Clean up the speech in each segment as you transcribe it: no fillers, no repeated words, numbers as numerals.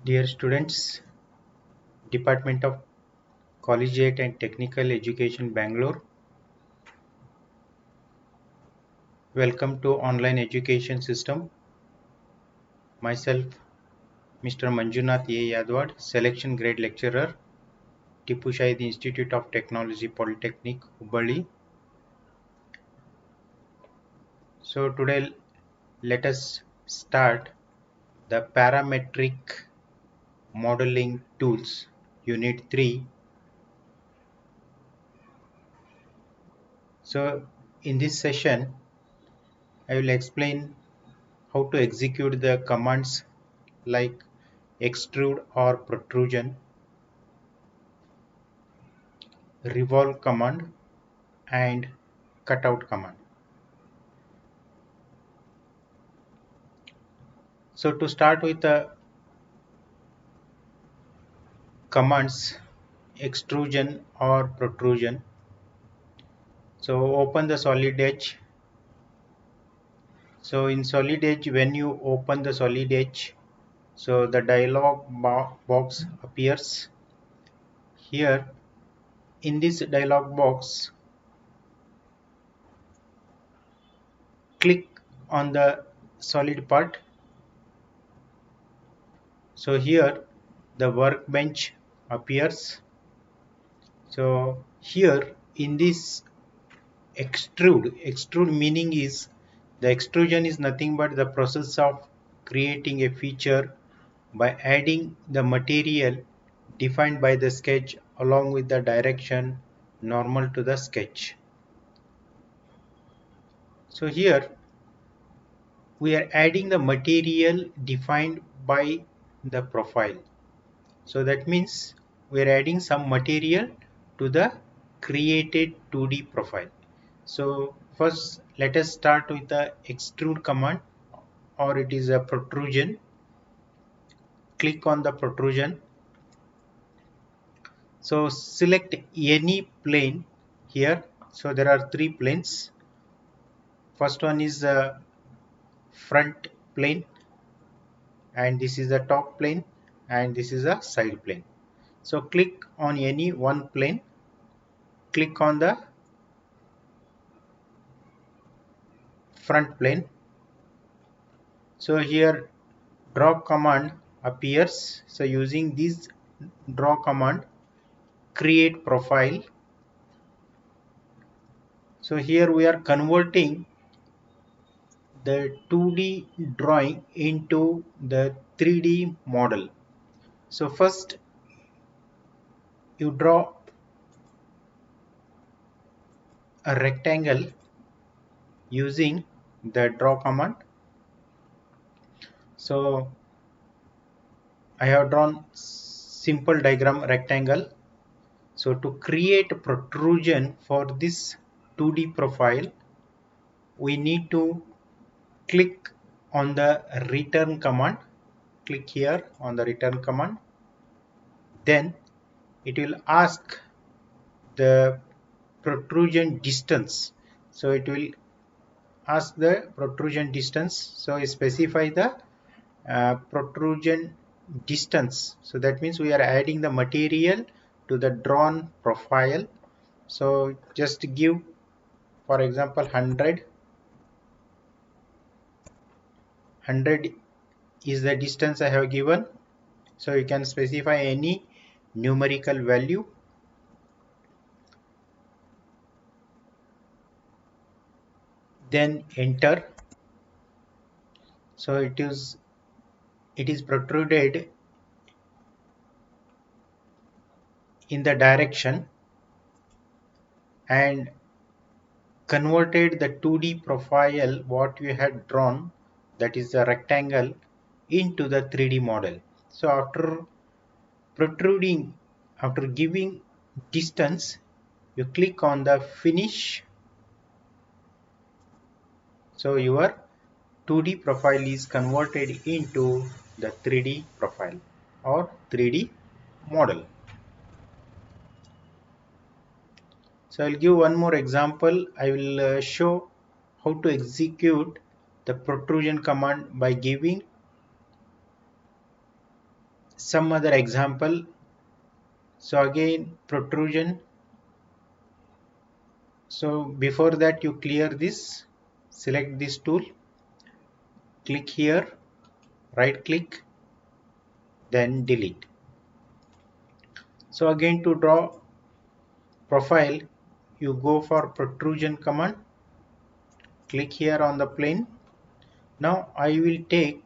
Dear students, Department of Collegiate and Technical Education Bangalore, welcome to online education system. Myself, Mr. Manjunath A. Yadwad, Selection Grade Lecturer, Tipu Shahid Institute of Technology Polytechnic, Hubballi. So today let us start the Parametric Modeling Tools, Unit 3. So in this session, I will explain how to execute the commands like extrude or protrusion, revolve command and cutout command. So to start with the commands extrusion or protrusion, so open the solid edge. So in solid edge, when you open the solid edge, so the dialog box appears here. In this dialog box, click on the solid part. So here the workbench appears. So here in this extrude meaning is the extrusion is nothing but the process of creating a feature by adding the material defined by the sketch along with the direction normal to the sketch. So here we are adding the material defined by the profile. So that means we are adding some material to the created 2D profile. So first let us start with the extrude command, or it is a protrusion. Click on the protrusion. So select any plane here. So there are three planes. First one is the front plane, and this is the top plane, and this is a side plane. So click on any one plane. Click on the front plane. So here draw command appears. So using this draw command, create profile. So here we are converting the 2D drawing into the 3D model. So first you draw a rectangle using the draw command. So I have drawn simple diagram rectangle. So to create a protrusion for this 2D profile, we need to click on the return command. Click here on the return command. Then it will ask the protrusion distance. So it will ask the protrusion distance. So I specify the protrusion distance. So that means we are adding the material to the drawn profile. So just give, for example, 100 is the distance I have given. So you can specify any numerical value. Then enter. So it is protruded in the direction and converted the 2D profile what we had drawn, that is the rectangle, into the 3D model. So after protruding, after giving distance, you click on the finish. So your 2D profile is converted into the 3D profile or 3D model. So I'll give one more example. I will show how to execute the protrusion command by giving some other example. So again, protrusion. So before that, you clear this, select this tool, click here, right click, then delete. So again, to draw profile, you go for protrusion command, click here on the plane. Now I will take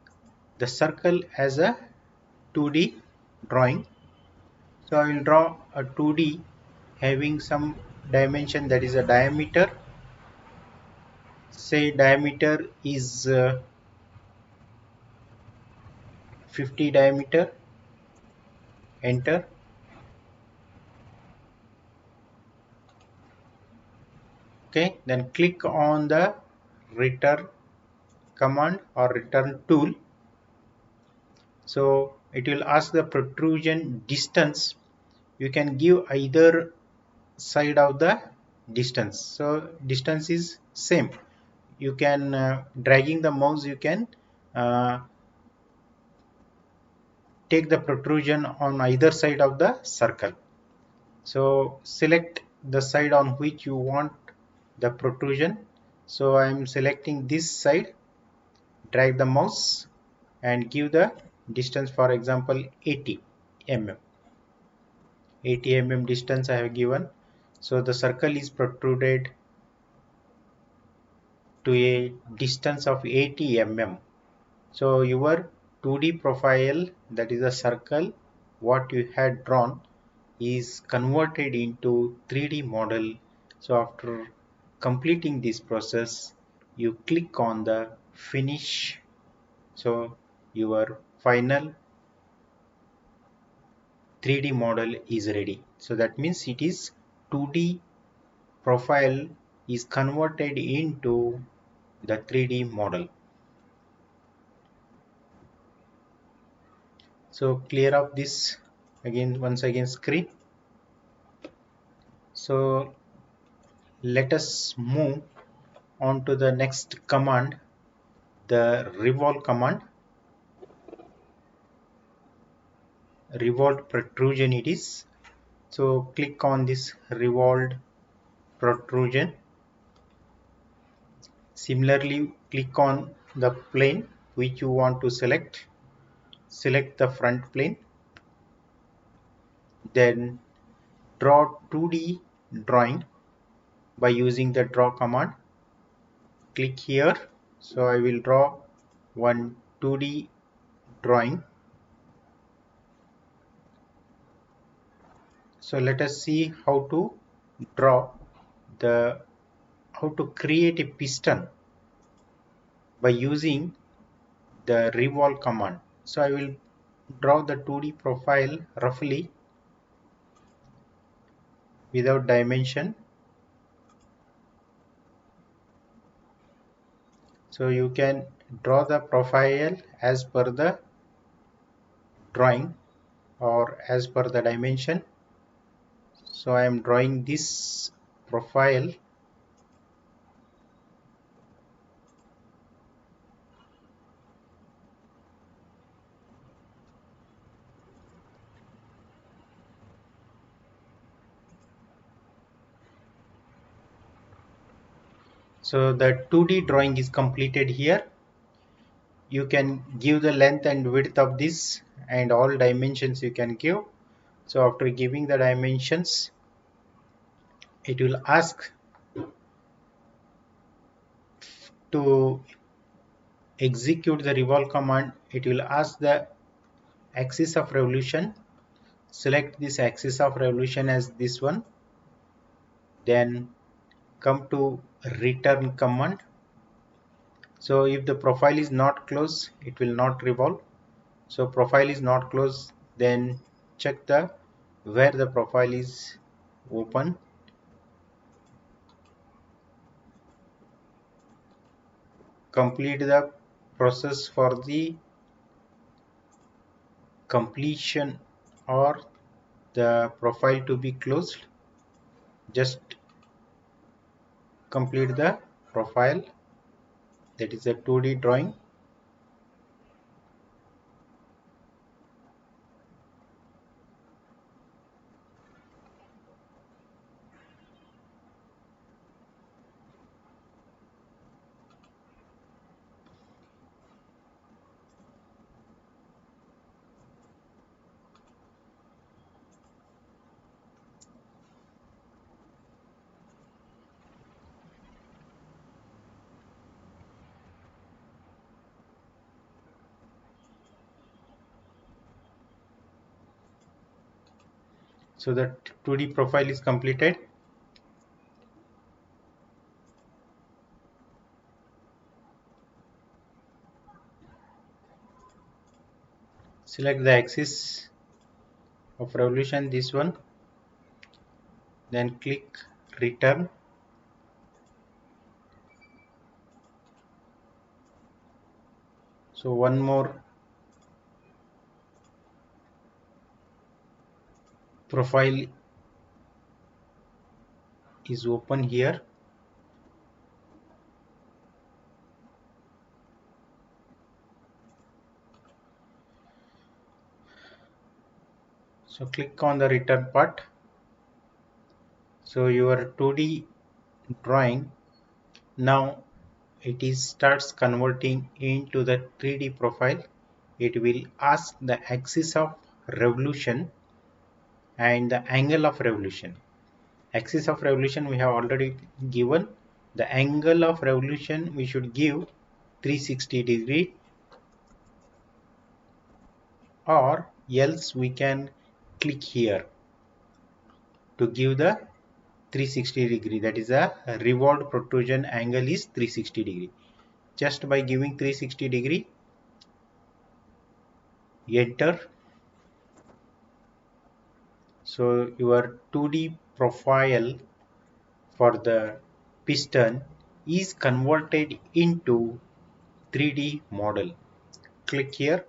the circle as a 2D drawing. So I will draw a 2D having some dimension, that is a diameter. Say diameter is 50 diameter, enter. Okay, then click on the return command or return tool. So it will ask the protrusion distance. You can give either side of the distance. So distance is same. You can dragging the mouse, you can uh, take the protrusion on either side of the circle. So select the side on which you want the protrusion. So I am selecting this side, drag the mouse and give the distance, for example 80 mm. 80 mm distance I have given. So the circle is protruded to a distance of 80 mm. So your 2D profile, that is a circle what you had drawn, is converted into 3D model. So after completing this process, you click on the finish. So your final 3D model is ready. So that means it is 2D profile is converted into the 3D model. So clear up this again, once again screen. So let us move on to the next command, the revolve command. Revolved protrusion it is. So click on this revolved protrusion. Similarly, click on the plane which you want to select. Select the front plane. Then draw 2D drawing by using the draw command. Click here. So I will draw one 2D drawing. So let us see how to draw how to create a piston by using the revolve command. So I will draw the 2D profile roughly without dimension. So you can draw the profile as per the drawing or as per the dimension. So I am drawing this profile. So the 2D drawing is completed here. You can give the length and width of this and all dimensions you can give. So after giving the dimensions, it will ask to execute the revolve command. It will ask the axis of revolution. Select this axis of revolution as this one. Then come to return command. So if the profile is not closed, it will not revolve. So profile is not closed, then check the where the profile is open. Complete the process for the completion or the profile to be closed. Just complete the profile, that is a 2D drawing. So the 2D profile is completed. Select the axis of revolution, this one, then click return. So one more profile is open here. So click on the return part. So your 2D drawing now it is starts converting into the 3D profile. It will ask the axis of revolution and the angle of revolution. Axis of revolution we have already given. The angle of revolution we should give 360 degree, or else we can click here to give the 360 degree, that is a revolved protrusion angle is 360 degree. Just by giving 360 degree, enter. So your 2D profile for the piston is converted into 3D model. Click here,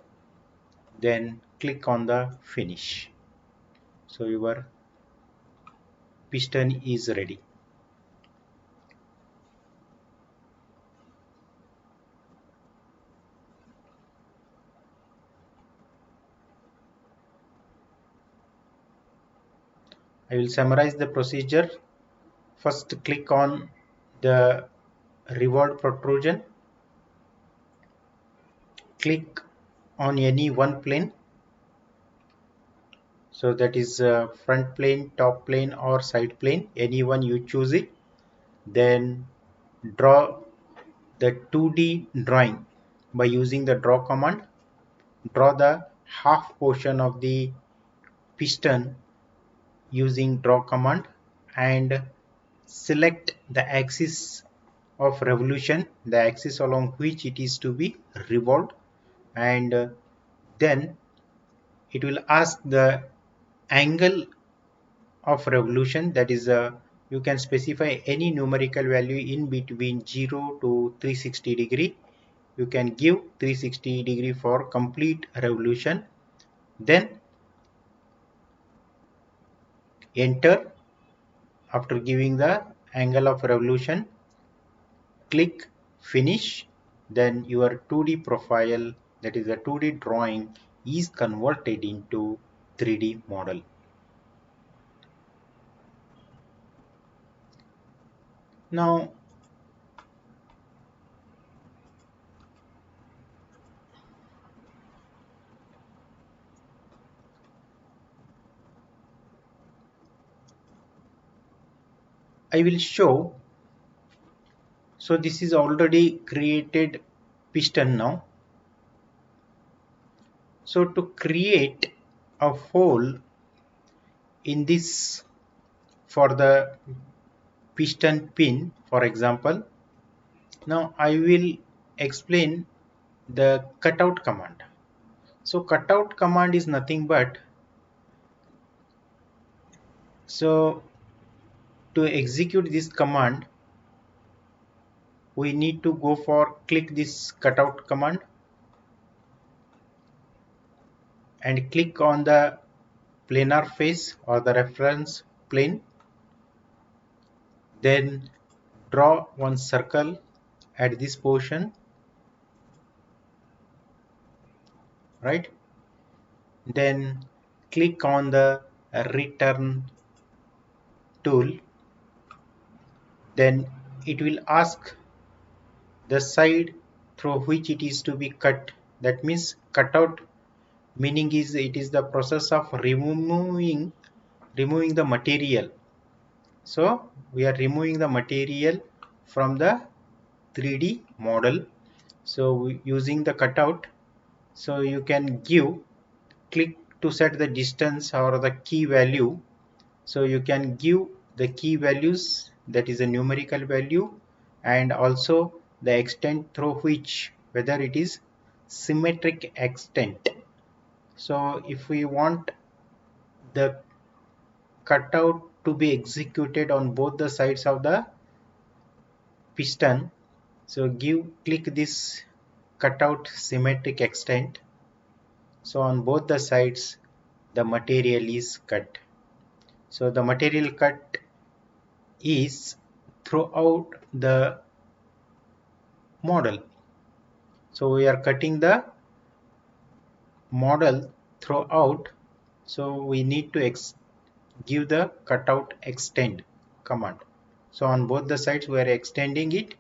then click on the finish. So your piston is ready. I will summarize the procedure. First, click on the revolved protrusion. Click on any one plane. So that is front plane, top plane, or side plane. Any one you choose it. Then draw the 2D drawing by using the draw command. Draw the half portion of the piston using draw command and select the axis of revolution, the axis along which it is to be revolved, and then it will ask the angle of revolution, that is you can specify any numerical value in between 0 to 360 degree. You can give 360 degree for complete revolution, then enter. After giving the angle of revolution, click finish. Then your 2D profile, that is a 2D drawing, is converted into 3D model. Now I will show. So this is already created piston now. So to create a hole in this for the piston pin, for example, now I will explain the cutout command. So cutout command is nothing but, so to execute this command we need to go for click this cutout command and click on the planar face or the reference plane, then draw one circle at this portion, right? Then click on the return tool. Then it will ask the side through which it is to be cut. That means cutout meaning is it is the process of removing the material. So we are removing the material from the 3D model. So using the cutout, so you can give, click to set the distance or the key value. So you can give the key values, that is a numerical value, and also the extent through which, whether it is symmetric extent. So if we want the cutout to be executed on both the sides of the piston, so click this cutout symmetric extent. So on both the sides the material is cut. So the material cut is throughout the model. So we are cutting the model throughout. So we need to give the cutout extend command. So on both the sides we are extending it.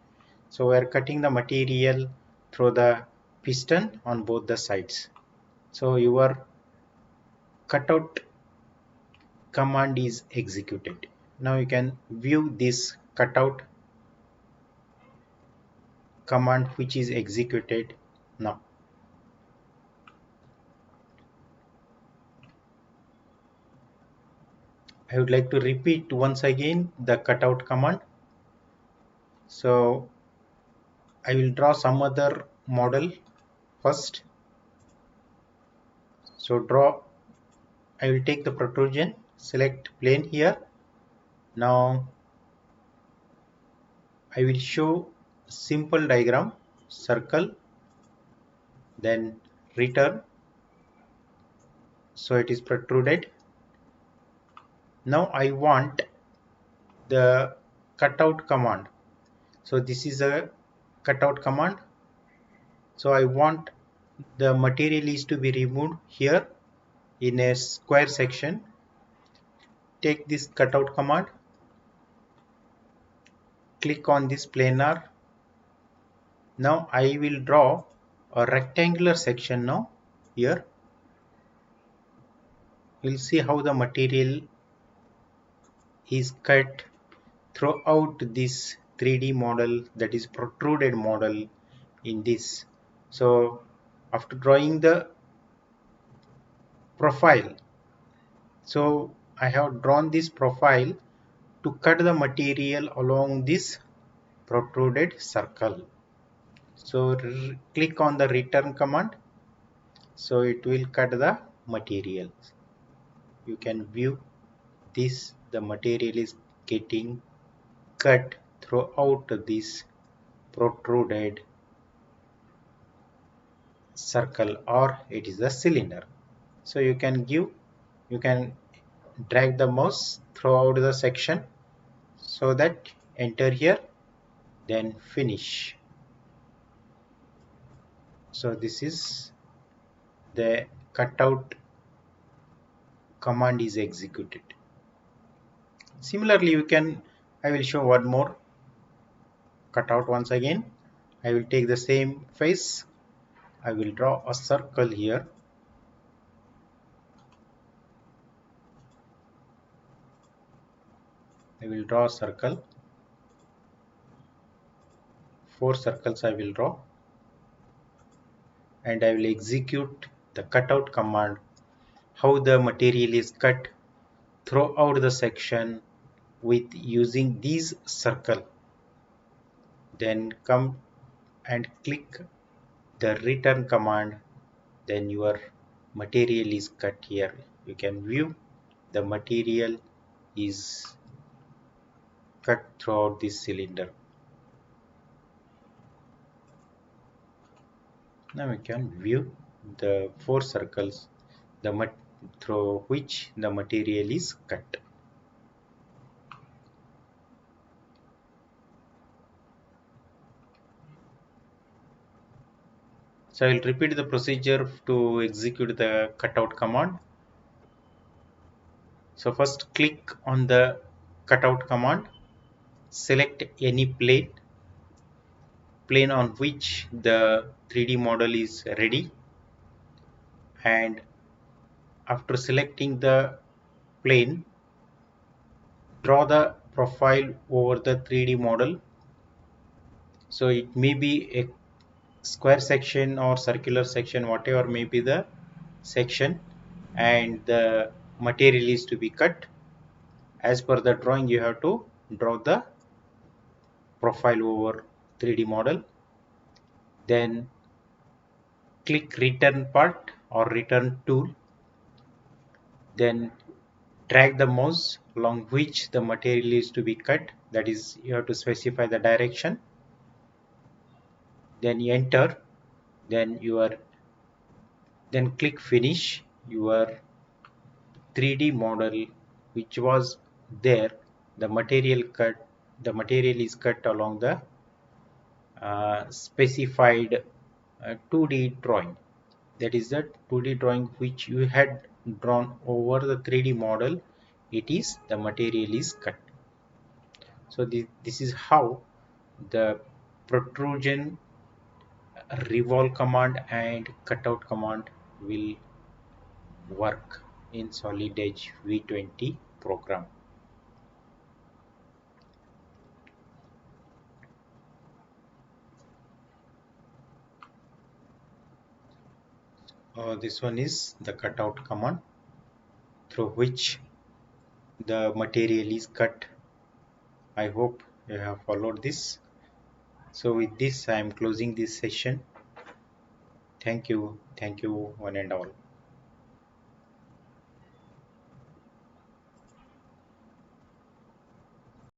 So we are cutting the material through the piston on both the sides. So your cutout command is executed. Now you can view this cutout command which is executed now. I would like to repeat once again the cutout command. So I will draw some other model first. So I will take the protrusion, select plane here. Now I will show simple diagram, circle, then return. So it is protruded. Now I want the cutout command. So this is a cutout command. So I want the material is to be removed here in a square section. Take this cutout command, click on this planar. Now I will draw a rectangular section now here. We'll see how the material is cut throughout this 3D model, that is protruded model in this. So after drawing the profile, so I have drawn this profile to cut the material along this protruded circle. So click on the return command. So it will cut the material. You can view this, the material is getting cut throughout this protruded circle, or it is a cylinder. So you can drag the mouse throughout the section so that enter here, then finish. So this is the cutout command is executed. Similarly I will show one more cutout once again. I will take the same face. I will draw a circle here. I will draw a circle. 4 circles I will draw, and I will execute the cutout command. How the material is cut throughout the section with using these circle. Then come and click the return command. Then your material is cut here. You can view the material is cut throughout this cylinder. Now we can view the 4 circles through which the material is cut. So I will repeat the procedure to execute the cutout command. So first click on the cutout command, select any plane on which the 3D model is ready, and after selecting the plane, draw the profile over the 3D model. So it may be a square section or circular section, whatever may be the section, and the material is to be cut. as per the drawing you have to draw the profile over 3D model. Then click return part or return tool. Then drag the mouse along which the material is to be cut, that is you have to specify the direction. Then enter, then click finish. Your 3D model which was there, the material is cut along the specified 2D drawing. That is the 2D drawing which you had drawn over the 3D model. It is the material is cut. So this is how the protrusion revolve command and cutout command will work in Solid Edge V20 program. This one is the cutout command through which the material is cut. I hope you have followed this. So with this I am closing this session. Thank you one and all.